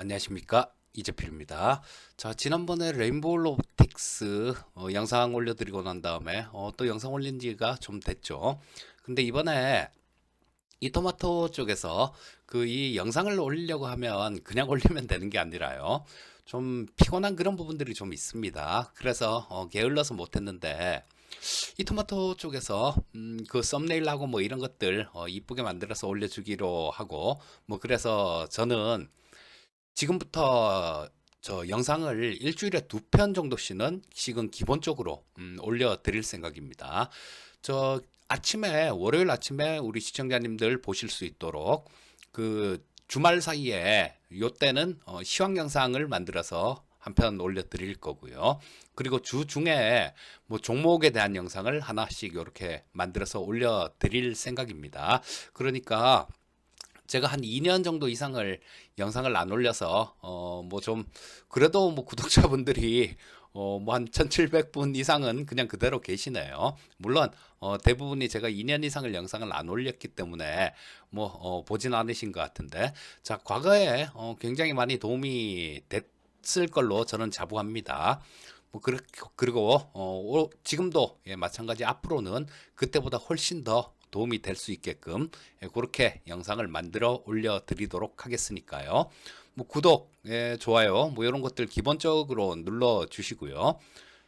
안녕하십니까, 이재필입니다. 자, 지난번에 레인보우 로보틱스 영상 올려드리고 난 다음에 또 영상 올린 지가 좀 됐죠. 근데 이번에 이토마토 쪽에서 이 영상을 올리려고 하면 그냥 올리면 되는 게 아니라요, 좀 피곤한 그런 부분들이 좀 있습니다. 그래서 게을러서 못했는데, 이토마토 쪽에서 그 썸네일하고 뭐 이런 것들 이쁘게 만들어서 올려주기로 하고, 뭐 그래서 저는 지금부터 저 영상을 일주일에 2편 정도씩은 지금 기본적으로 올려드릴 생각입니다. 저 아침에, 월요일 아침에 우리 시청자님들 보실 수 있도록 그 주말 사이에 요때는 시황 영상을 만들어서 한 편 올려드릴 거고요. 그리고 주 중에 뭐 종목에 대한 영상을 하나씩 이렇게 만들어서 올려드릴 생각입니다. 그러니까 제가 한 2년 정도 이상을 영상을 안 올려서 뭐 좀 그래도 뭐 구독자분들이 뭐 한 1700분 이상은 그냥 그대로 계시네요. 물론 대부분이 제가 2년 이상을 영상을 안 올렸기 때문에 뭐 보진 않으신 것 같은데, 자, 과거에 굉장히 많이 도움이 됐을 걸로 저는 자부합니다. 뭐 그리고 지금도 예, 마찬가지 앞으로는 그때보다 훨씬 더 도움이 될 수 있게끔 예, 그렇게 영상을 만들어 올려드리도록 하겠으니까요. 뭐 구독, 예, 좋아요, 뭐 이런 것들 기본적으로 눌러 주시고요.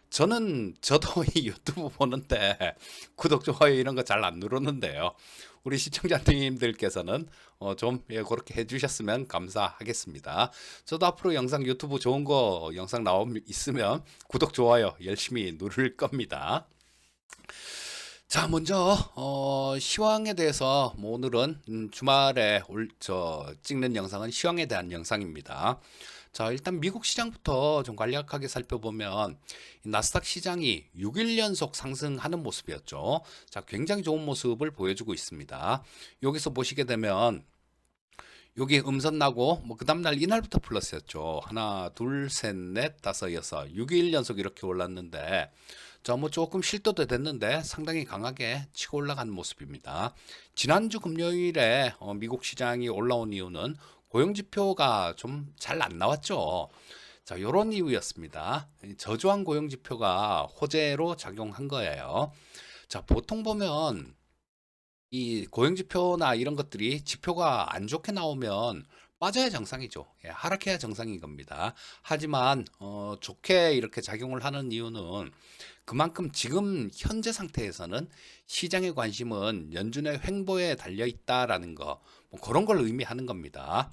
저도 이 유튜브 보는데 구독, 좋아요 이런 거 잘 안 누르는데요. 우리 시청자님들께서는 좀 예, 그렇게 해주셨으면 감사하겠습니다. 저도 앞으로 영상, 유튜브 좋은 거 영상 나오면 있으면 구독, 좋아요 열심히 누를 겁니다. 자, 먼저 시황에 대해서 뭐 오늘은 주말에 찍는 영상은 시황에 대한 영상입니다. 자, 일단 미국 시장부터 좀 간략하게 살펴보면 이 나스닥 시장이 6일 연속 상승하는 모습이었죠. 자, 굉장히 좋은 모습을 보여주고 있습니다. 여기서 보시게 되면 여기 음선 나고 뭐 그 다음날 이날부터 플러스였죠. 하나, 둘, 셋, 넷, 다섯, 여섯, 6일 연속 이렇게 올랐는데, 자, 뭐 조금 실도도 됐는데 상당히 강하게 치고 올라간 모습입니다. 지난주 금요일에 미국 시장이 올라온 이유는 고용 지표가 좀 잘 안 나왔죠. 자, 요런 이유였습니다. 저조한 고용 지표가 호재로 작용한 거예요. 자, 보통 보면 이 고용지표나 이런 것들이 지표가 안 좋게 나오면 빠져야 정상이죠. 예, 하락해야 정상인 겁니다. 하지만 좋게 이렇게 작용을 하는 이유는 그만큼 지금 현재 상태에서는 시장의 관심은 연준의 횡보에 달려 있다라는 거, 뭐 그런 걸 의미하는 겁니다.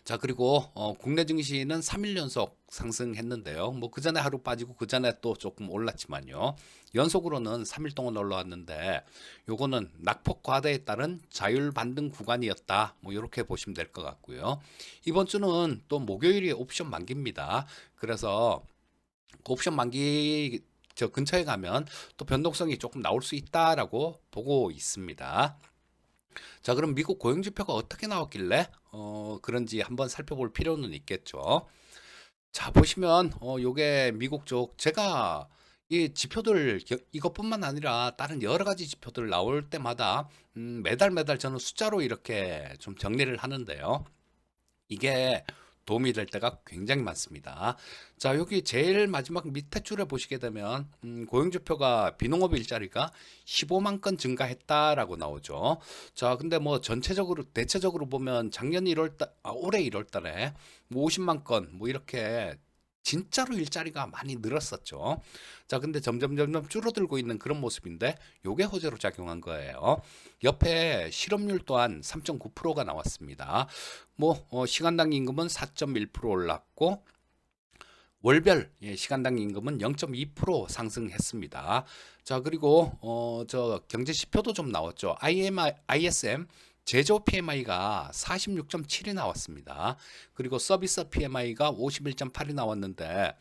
자, 그리고 국내 증시는 3일 연속 상승했는데요. 뭐 그 전에 하루 빠지고 그 전에 또 조금 올랐지만요. 연속으로는 3일 동안 올라왔는데 요거는 낙폭 과대에 따른 자율 반등 구간이었다. 뭐 이렇게 보시면 될 것 같고요. 이번 주는 또 목요일이 옵션 만기입니다. 그래서 그 옵션 만기 저 근처에 가면 또 변동성이 조금 나올 수 있다라고 보고 있습니다. 자, 그럼 미국 고용 지표가 어떻게 나왔길래 그런지 한번 살펴볼 필요는 있겠죠. 자, 보시면 요게 미국 쪽, 제가 이 지표들 이것뿐만 아니라 다른 여러 가지 지표들 나올 때마다 매달 매달 저는 숫자로 이렇게 좀 정리를 하는데요. 이게 도움이 될 때가 굉장히 많습니다. 자, 여기 제일 마지막 밑에 줄에 보시게 되면 고용지표가 비농업 일자리가 15만 건 증가했다라고 나오죠. 자, 근데 뭐 전체적으로 대체적으로 보면 작년 1월 올해 1월 달에 뭐 50만 건 뭐 이렇게 진짜로 일자리가 많이 늘었었죠. 자, 근데 점점 줄어들고 있는 그런 모습인데 요게 호재로 작용한 거예요. 옆에 실업률 또한 3.9%가 나왔습니다. 뭐 시간당 임금은 4.1% 올랐고 월별 예, 시간당 임금은 0.2% 상승했습니다. 자, 그리고 저 경제 지표도 좀 나왔죠. ISM 제조 PMI가 46.7이 나왔습니다. 그리고 서비스 PMI가 51.8이 나왔는데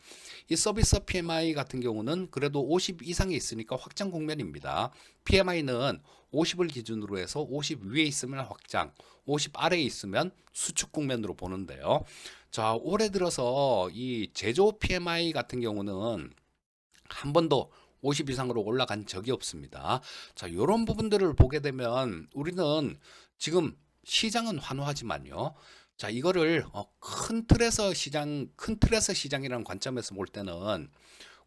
이 서비스 PMI 같은 경우는 그래도 50 이상에 있으니까 확장 국면입니다. PMI는 50을 기준으로 해서 50 위에 있으면 확장, 50 아래에 있으면 수축 국면으로 보는데요. 자, 올해 들어서 이 제조 PMI 같은 경우는 한 번도 50 이상으로 올라간 적이 없습니다. 자, 이런 부분들을 보게 되면 우리는 지금 시장은 환호하지만요. 자, 이거를 큰 틀에서 시장이라는 관점에서 볼 때는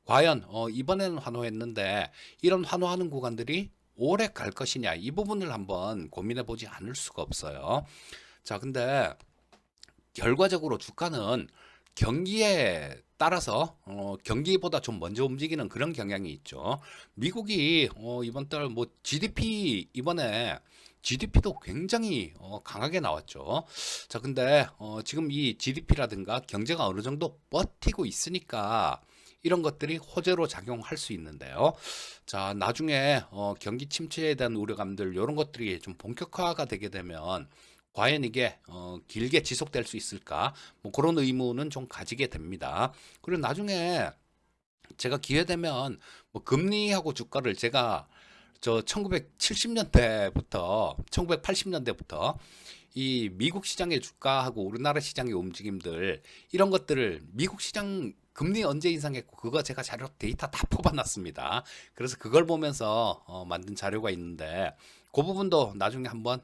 과연 이번에는 환호했는데 이런 환호하는 구간들이 오래 갈 것이냐 이 부분을 한번 고민해 보지 않을 수가 없어요. 자, 근데 결과적으로 주가는 경기에 따라서 경기보다 좀 먼저 움직이는 그런 경향이 있죠. 미국이 이번 달 뭐 GDP 이번에 GDP도 굉장히 강하게 나왔죠. 자, 근데 지금 이 GDP라든가 경제가 어느 정도 버티고 있으니까 이런 것들이 호재로 작용할 수 있는데요. 자, 나중에 경기 침체에 대한 우려감들 이런 것들이 좀 본격화가 되게 되면 과연 이게 길게 지속될 수 있을까? 뭐 그런 의문은 좀 가지게 됩니다. 그리고 나중에 제가 기회 되면 뭐 금리하고 주가를 제가 저 1970년대부터 1980년대부터 이 미국 시장의 주가하고 우리나라 시장의 움직임들 이런 것들을 미국 시장 금리 언제 인상했고 그거 제가 자료 데이터 다 뽑아놨습니다. 그래서 그걸 보면서 만든 자료가 있는데 그 부분도 나중에 한번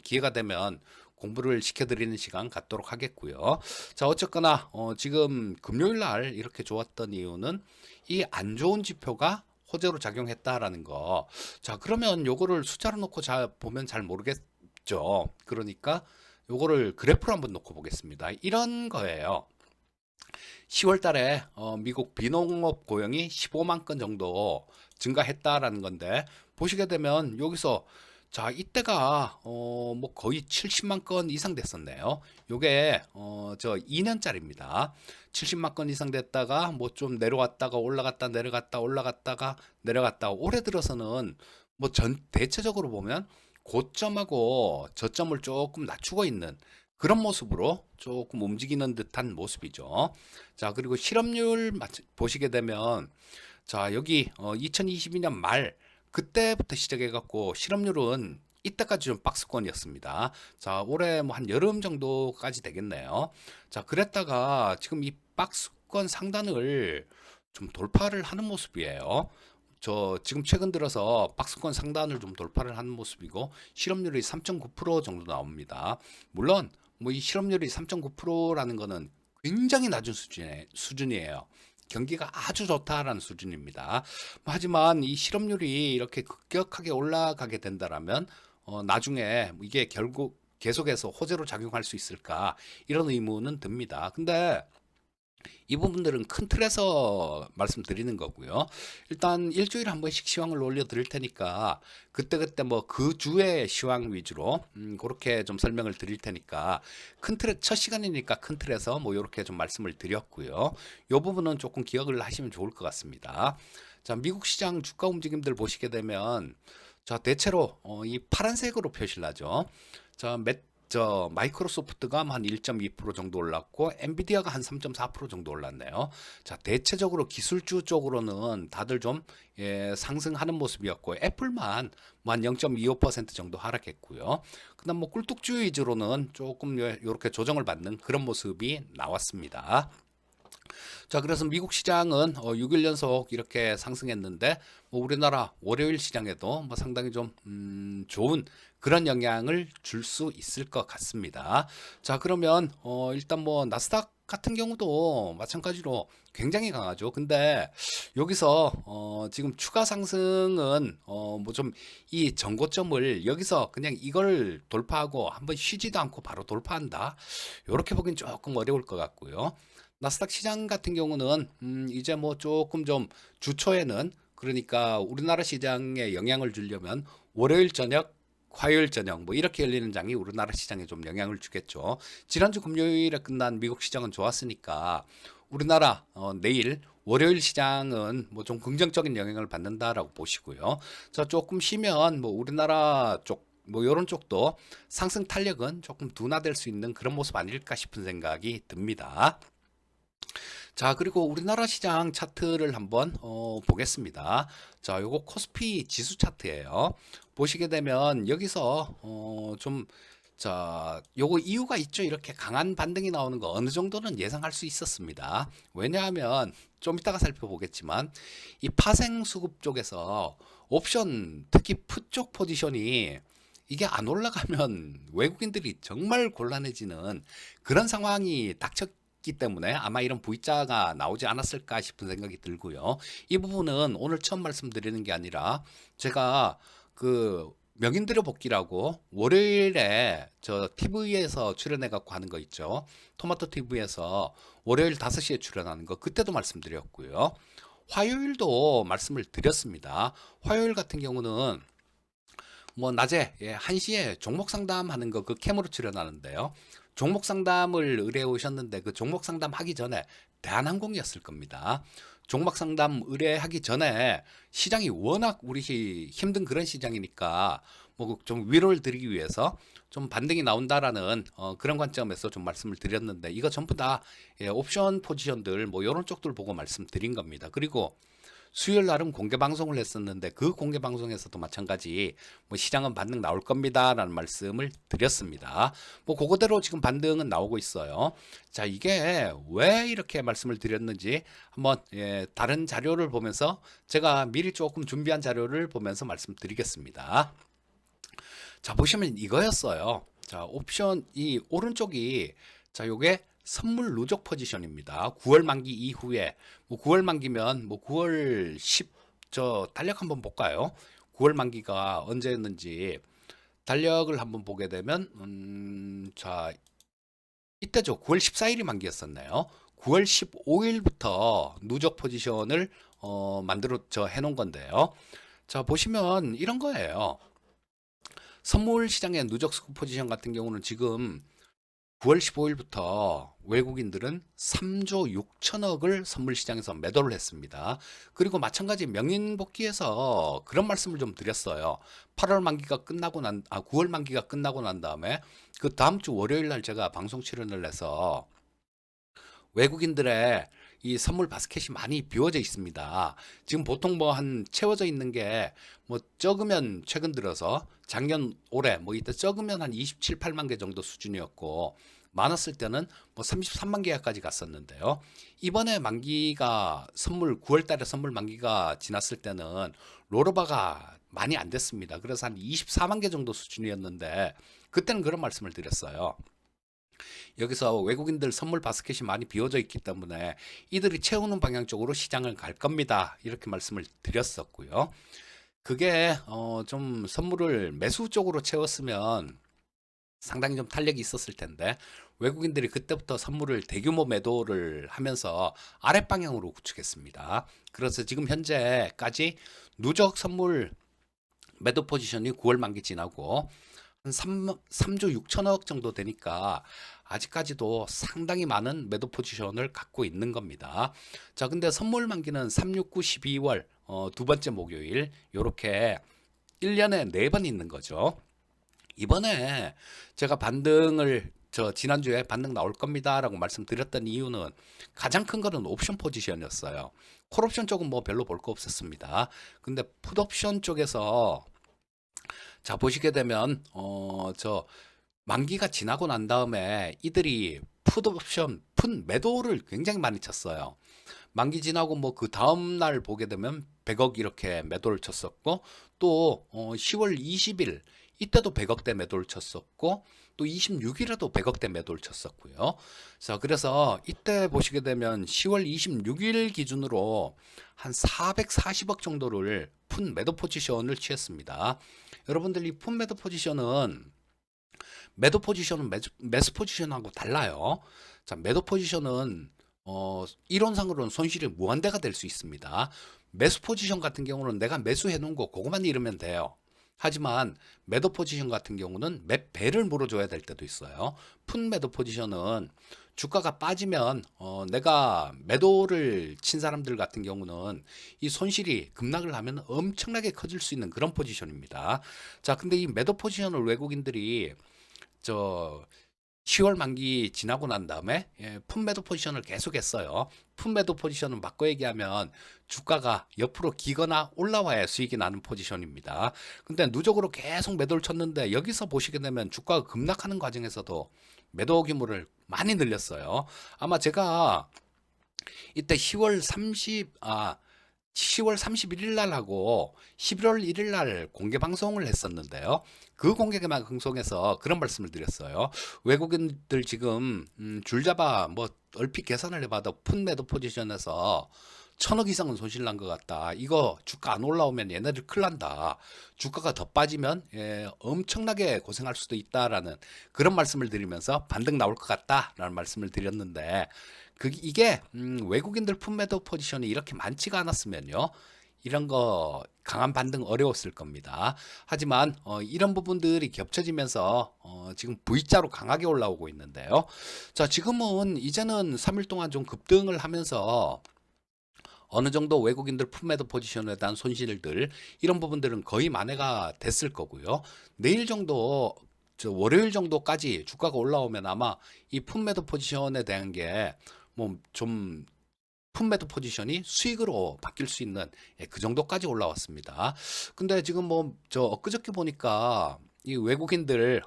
기회가 되면 공부를 시켜드리는 시간 갖도록 하겠고요. 자, 어쨌거나 지금 금요일 날 이렇게 좋았던 이유는 이 안 좋은 지표가 호재로 작용했다라는 거. 자, 그러면 요거를 숫자로 놓고 보면 잘 모르겠죠. 그러니까 요거를 그래프로 한번 놓고 보겠습니다. 이런 거예요. 10월 달에 미국 비농업 고용이 15만 건 정도 증가했다라는 건데 보시게 되면 여기서 자, 이때가 뭐 거의 70만 건 이상 됐었네요. 요게 저 2년짜리입니다. 70만 건 이상 됐다가 뭐 좀 내려왔다가 올라갔다 내려갔다 올라갔다가 내려갔다 올해 들어서는 뭐 대체적으로 보면 고점하고 저점을 조금 낮추고 있는 그런 모습으로 조금 움직이는 듯한 모습이죠. 자, 그리고 실업률 보시게 되면 자, 여기 2022년 말 그때부터 시작해 갖고 실업률은 이때까지 좀 박스권이었습니다. 자, 올해 뭐 한 여름 정도까지 되겠네요. 자, 그랬다가 지금 이 박스권 상단을 좀 돌파를 하는 모습이에요. 저 지금 최근 들어서 박스권 상단을 좀 돌파를 하는 모습이고 실업률이 3.9% 정도 나옵니다. 물론 뭐 이 실업률이 3.9%라는 거는 굉장히 낮은 수준이에요. 경기가 아주 좋다라는 수준입니다. 하지만 이 실업률이 이렇게 급격하게 올라가게 된다라면 나중에 이게 결국 계속해서 호재로 작용할 수 있을까 이런 의문은 듭니다. 근데 이 부분들은 큰 틀에서 말씀드리는 거고요. 일단 일주일에 한 번씩 시황을 올려드릴 테니까 그때그때 뭐 그 주의 시황 위주로 그렇게 좀 설명을 드릴 테니까 큰 틀에 첫 시간이니까 큰 틀에서 뭐 이렇게 좀 말씀을 드렸고요. 이 부분은 조금 기억을 하시면 좋을 것 같습니다. 자, 미국 시장 주가 움직임들 보시게 되면 자, 대체로 이 파란색으로 표시를 하죠. 자, 마이크로소프트가 한 1.2% 정도 올랐고 엔비디아가 한 3.4% 정도 올랐네요. 자, 대체적으로 기술주 쪽으로는 다들 좀 상승하는 모습이었고 애플만 뭐 한 0.25% 정도 하락했고요. 그다음 뭐 꿀뚝주 위주로는 조금 이렇게 조정을 받는 그런 모습이 나왔습니다. 자, 그래서 미국 시장은 6일 연속 이렇게 상승했는데 뭐 우리나라 월요일 시장에도 뭐 상당히 좀 좋은 그런 영향을 줄 수 있을 것 같습니다. 자, 그러면 일단 뭐 나스닥 같은 경우도 마찬가지로 굉장히 강하죠. 근데 여기서 지금 추가 상승은 뭐 좀 이 전고점을 여기서 그냥 이걸 돌파하고 한번 쉬지도 않고 바로 돌파한다. 이렇게 보긴 조금 어려울 것 같고요. 나스닥 시장 같은 경우는 이제 뭐 조금 좀 주초에는 그러니까 우리나라 시장에 영향을 주려면 월요일 저녁 화요일 저녁 뭐 이렇게 열리는 장이 우리나라 시장에 좀 영향을 주겠죠. 지난주 금요일에 끝난 미국 시장은 좋았으니까 우리나라 내일 월요일 시장은 뭐 좀 긍정적인 영향을 받는다라고 보시고요. 자, 조금 쉬면 뭐 우리나라 쪽 뭐 이런 쪽도 상승 탄력은 조금 둔화될 수 있는 그런 모습 아닐까 싶은 생각이 듭니다. 자, 그리고 우리나라 시장 차트를 한번 보겠습니다. 자, 요거 코스피 지수 차트예요. 보시게 되면 여기서 좀 자, 요거 이유가 있죠. 이렇게 강한 반등이 나오는 거 어느 정도는 예상할 수 있었습니다. 왜냐하면 좀 이따가 살펴보겠지만 이 파생 수급 쪽에서 옵션 특히 풋 쪽 포지션이 이게 안 올라가면 외국인들이 정말 곤란해지는 그런 상황이 닥쳤기 때문에 아마 이런 V자가 나오지 않았을까 싶은 생각이 들고요. 이 부분은 오늘 처음 말씀드리는 게 아니라 제가 그 명인들의 복귀라고 월요일에 저 TV에서 출연해 갖고 하는 거 있죠. 토마토 TV에서 월요일 5시에 출연하는 거 그때도 말씀드렸고요. 화요일도 말씀을 드렸습니다. 화요일 같은 경우는 뭐 낮에 1시에 종목 상담하는 거 그 캠으로 출연하는데요. 종목 상담을 의뢰해 오셨는데 그 종목 상담 하기 전에 대한항공이었을 겁니다. 종목 상담 의뢰하기 전에 시장이 워낙 우리 힘든 그런 시장이니까 뭐 좀 위로를 드리기 위해서 좀 반등이 나온다라는 그런 관점에서 좀 말씀을 드렸는데 이거 전부 다 옵션 포지션들 뭐 이런 쪽들 보고 말씀드린 겁니다. 그리고 수요일 날은 공개 방송을 했었는데 그 공개 방송에서도 마찬가지 뭐 시장은 반등 나올 겁니다라는 말씀을 드렸습니다. 뭐 그거대로 지금 반등은 나오고 있어요. 자, 이게 왜 이렇게 말씀을 드렸는지 한번 다른 자료를 보면서 제가 미리 조금 준비한 자료를 보면서 말씀드리겠습니다. 자, 보시면 이거였어요. 자, 옵션 이 오른쪽이 자, 요게 선물 누적 포지션입니다. 9월 만기 이후에 뭐 9월 만기면 뭐 9월 10 저 달력 한번 볼까요? 9월 만기가 언제였는지 달력을 한번 보게 되면 자, 이때죠. 9월 14일이 만기였었네요. 9월 15일부터 누적 포지션을 만들어 해놓은 건데요. 자, 보시면 이런 거예요. 선물 시장의 누적 스쿰 포지션 같은 경우는 지금 9월 15일부터 외국인들은 3조 6천억을 선물 시장에서 매도를 했습니다. 그리고 마찬가지 명인복귀에서 그런 말씀을 좀 드렸어요. 8월 만기가 끝나고 9월 만기가 끝나고 난 다음에 그 다음 주 월요일 날 제가 방송 출연을 해서 외국인들의 이 선물 바스켓이 많이 비워져 있습니다. 지금 보통 뭐 한 채워져 있는 게 뭐 적으면 최근 들어서 작년 올해 뭐 이때 적으면 한 27, 8만 개 정도 수준이었고 많았을 때는 뭐 33만 개까지 갔었는데요. 이번에 만기가 선물 9월 달에 선물 만기가 지났을 때는 롤오버가 많이 안 됐습니다. 그래서 한 24만 개 정도 수준이었는데 그때는 그런 말씀을 드렸어요. 여기서 외국인들 선물 바스켓이 많이 비워져 있기 때문에 이들이 채우는 방향 쪽으로 시장을 갈 겁니다. 이렇게 말씀을 드렸었고요. 그게 좀 선물을 매수 쪽으로 채웠으면 상당히 좀 탄력이 있었을 텐데 외국인들이 그때부터 선물을 대규모 매도를 하면서 아랫방향으로 구축했습니다. 그래서 지금 현재까지 누적 선물 매도 포지션이 9월 만기 지나고 한 3조 6천억 정도 되니까 아직까지도 상당히 많은 매도 포지션을 갖고 있는 겁니다. 자, 근데 선물 만기는 3, 6, 9, 12월 두 번째 목요일 요렇게 1년에 4번 있는 거죠. 이번에 제가 반등을 지난주에 반등 나올 겁니다라고 말씀드렸던 이유는 가장 큰 거는 옵션 포지션이었어요. 콜옵션 쪽은 뭐 별로 볼 거 없었습니다. 근데 풋옵션 쪽에서 자, 보시게 되면 저 만기가 지나고 난 다음에 이들이 풋옵션 풋 매도를 굉장히 많이 쳤어요. 만기 지나고 뭐 그 다음 날 보게 되면 100억 이렇게 매도를 쳤었고 또 10월 20일 이때도 100억대 매도를 쳤었고 또 26일에도 100억대 매도를 쳤었고요. 자, 그래서 이때 보시게 되면 10월 26일 기준으로 한 440억 정도를 풋 매도 포지션을 취했습니다. 여러분들 이 풋 매도 포지션은 매도 포지션은 매수 포지션하고 달라요. 자, 매도 포지션은 이론상으로는 손실이 무한대가 될 수 있습니다. 매수 포지션 같은 경우는 내가 매수해 놓은 거 그거만 잃으면 돼요. 하지만 매도 포지션 같은 경우는 몇 배를 물어줘야 될 때도 있어요. 풋 매도 포지션은 주가가 빠지면 내가 매도를 친 사람들 같은 경우는 이 손실이 급락을 하면 엄청나게 커질 수 있는 그런 포지션입니다. 자, 근데 이 매도 포지션을 외국인들이 저 10월 만기 지나고 난 다음에 풋매도 포지션을 계속했어요. 풋매도 포지션은 바꿔 얘기하면 주가가 옆으로 기거나 올라와야 수익이 나는 포지션입니다. 근데 누적으로 계속 매도를 쳤는데 여기서 보시게 되면 주가가 급락하는 과정에서도 매도 규모를 많이 늘렸어요. 아마 제가 이때 10월 30, 10월 31일 날 하고 11월 1일 날 공개 방송을 했었는데요. 그 공개 방송에서 그런 말씀을 드렸어요. 외국인들 지금 줄잡아 뭐 얼핏 계산을 해봐도 푼 매도 포지션에서 1,000억 이상은 손실 난 것 같다. 이거 주가 안 올라오면 얘네들 큰일 난다. 주가가 더 빠지면 엄청나게 고생할 수도 있다라는 그런 말씀을 드리면서 반등 나올 것 같다라는 말씀을 드렸는데 이게 외국인들 품매도 포지션이 이렇게 많지가 않았으면요. 이런 거 강한 반등 어려웠을 겁니다. 하지만 이런 부분들이 겹쳐지면서 지금 V자로 강하게 올라오고 있는데요. 자, 지금은 이제는 3일 동안 좀 급등을 하면서 어느 정도 외국인들 품매도 포지션에 대한 손실들 이런 부분들은 거의 만회가 됐을 거고요. 내일 정도 월요일 정도까지 주가가 올라오면 아마 이 품매도 포지션에 대한 게 뭐 좀 품매도 포지션이 수익으로 바뀔 수 있는 그 정도까지 올라왔습니다. 근데 지금 뭐 저 엊그저께 보니까 이 외국인들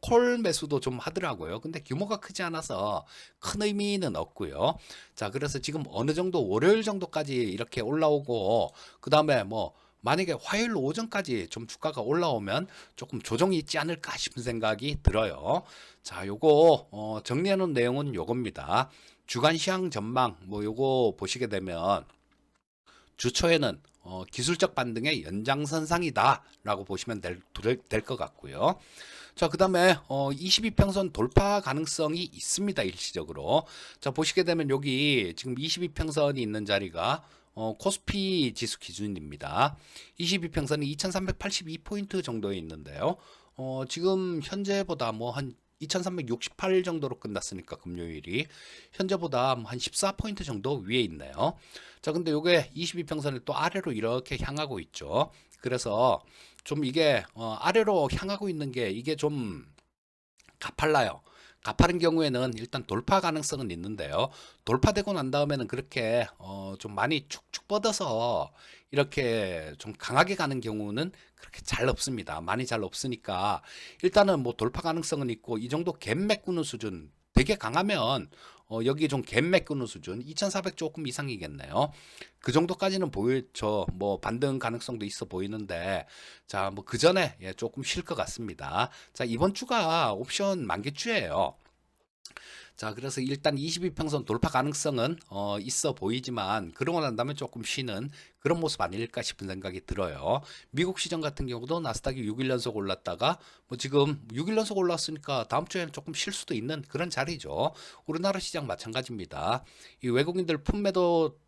콜 매수도 좀 하더라고요. 근데 규모가 크지 않아서 큰 의미는 없고요. 자, 그래서 지금 어느 정도 월요일 정도까지 이렇게 올라오고 그다음에 뭐 만약에 화요일 오전까지 좀 주가가 올라오면 조금 조정이 있지 않을까 싶은 생각이 들어요. 자, 요거 정리해 놓은 내용은 요겁니다. 주간 시황 전망 뭐 요거 보시게 되면 주초에는 기술적 반등의 연장선상이다 라고 보시면 될 것 같고요. 자, 그 다음에 22평선 돌파 가능성이 있습니다. 일시적으로. 자, 보시게 되면 여기 지금 22평선이 있는 자리가 코스피 지수 기준입니다. 22평선이 2382포인트 정도에 있는데요. 지금 현재보다 뭐 한 2368 정도로 끝났으니까 금요일이 현재보다 한 14포인트 정도 위에 있네요. 자, 근데 요게 22평선이 또 아래로 이렇게 향하고 있죠. 그래서 좀 이게 아래로 향하고 있는 게 이게 좀 가팔라요. 가파른 경우에는 일단 돌파 가능성은 있는데요. 돌파되고 난 다음에는 그렇게 좀 많이 축축 뻗어서 이렇게 좀 강하게 가는 경우는 그렇게 잘 없습니다. 많이 잘 없으니까 일단은 뭐 돌파 가능성은 있고 이 정도 갭 메꾸는 수준 되게 강하면 여기 좀 갭 메꾸는 수준 2400 조금 이상이겠네요. 그 정도까지는 보일 저 뭐 반등 가능성도 있어 보이는데 자, 뭐 그 전에 조금 쉴 것 같습니다. 자, 이번 주가 옵션 만기주예요. 자, 그래서 일단 22평선 돌파 가능성은 있어 보이지만 그러고 난 다음에 조금 쉬는 그런 모습 아닐까 싶은 생각이 들어요. 미국 시장 같은 경우도 나스닥이 6일 연속 올랐다가 뭐 지금 6일 연속 올랐으니까 다음 주에는 조금 쉴 수도 있는 그런 자리죠. 우리나라 시장 마찬가지입니다. 이 외국인들 품매도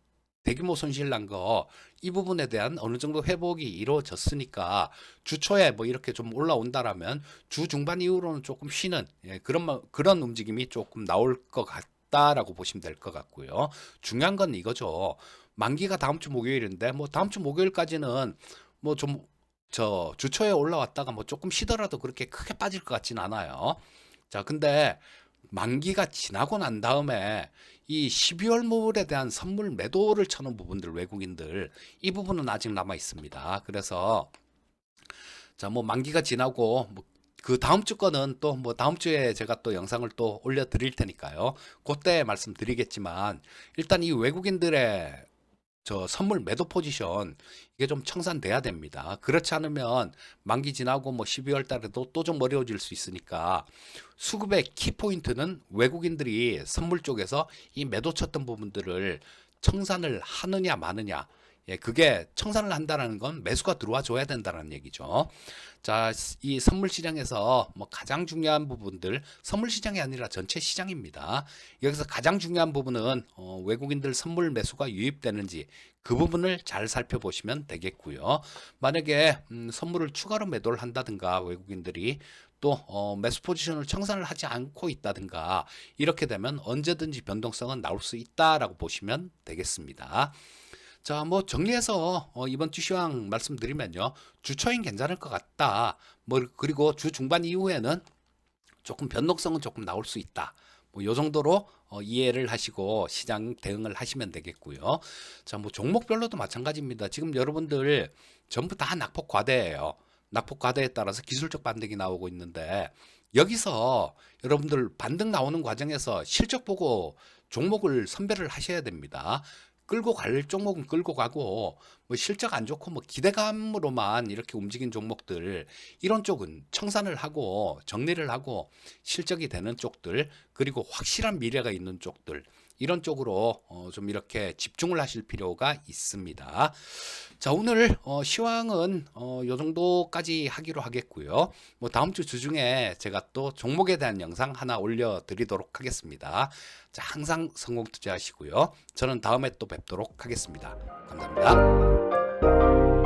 대규모 손실 난 거 이 부분에 대한 어느 정도 회복이 이루어졌으니까 주 초에 뭐 이렇게 좀 올라온다라면 주 중반 이후로는 조금 쉬는 그런 움직임이 조금 나올 것 같다라고 보시면 될 것 같고요. 중요한 건 이거죠. 만기가 다음 주 목요일인데 뭐 다음 주 목요일까지는 뭐 좀 저 주초에 올라왔다가 뭐 조금 쉬더라도 그렇게 크게 빠질 것 같진 않아요. 자, 근데 만기가 지나고 난 다음에 이 12월 물에 대한 선물 매도를 쳐놓은 부분들 외국인들 이 부분은 아직 남아 있습니다. 그래서 자, 뭐 만기가 지나고 뭐 그 다음 주 거는 또 뭐 다음 주에 제가 또 영상을 또 올려 드릴 테니까요. 그때 말씀드리겠지만 일단 이 외국인들의 저 선물 매도 포지션 이게 좀 청산돼야 됩니다. 그렇지 않으면 만기 지나고 뭐 12월 달에도 또 좀 어려워질 수 있으니까 수급의 키포인트는 외국인들이 선물 쪽에서 이 매도 쳤던 부분들을 청산을 하느냐 마느냐. 예, 그게 청산을 한다는 건 매수가 들어와 줘야 된다는 얘기죠. 자, 이 선물 시장에서 뭐 가장 중요한 부분들, 선물 시장이 아니라 전체 시장입니다. 여기서 가장 중요한 부분은 외국인들 선물 매수가 유입되는지 그 부분을 잘 살펴보시면 되겠고요. 만약에 선물을 추가로 매도를 한다든가 외국인들이 또 매수 포지션을 청산을 하지 않고 있다든가 이렇게 되면 언제든지 변동성은 나올 수 있다라고 보시면 되겠습니다. 자, 뭐 정리해서 이번 주 시황 말씀드리면요. 주 초엔 괜찮을 것 같다. 뭐 그리고 주 중반 이후에는 조금 변동성은 조금 나올 수 있다. 뭐 요 정도로 이해를 하시고 시장 대응을 하시면 되겠고요. 자, 뭐 종목별로도 마찬가지입니다. 지금 여러분들 전부 다 낙폭 과대예요. 낙폭 과대에 따라서 기술적 반등이 나오고 있는데 여기서 여러분들 반등 나오는 과정에서 실적 보고 종목을 선별을 하셔야 됩니다. 끌고 갈 종목은 끌고 가고 뭐 실적 안 좋고 뭐 기대감으로만 이렇게 움직인 종목들 이런 쪽은 청산을 하고 정리를 하고 실적이 되는 쪽들 그리고 확실한 미래가 있는 쪽들 이런 쪽으로 좀 이렇게 집중을 하실 필요가 있습니다. 자, 오늘 시황은 요 정도까지 하기로 하겠고요. 뭐 다음 주 주중에 제가 또 종목에 대한 영상 하나 올려드리도록 하겠습니다. 자, 항상 성공 투자하시고요. 저는 다음에 또 뵙도록 하겠습니다. 감사합니다.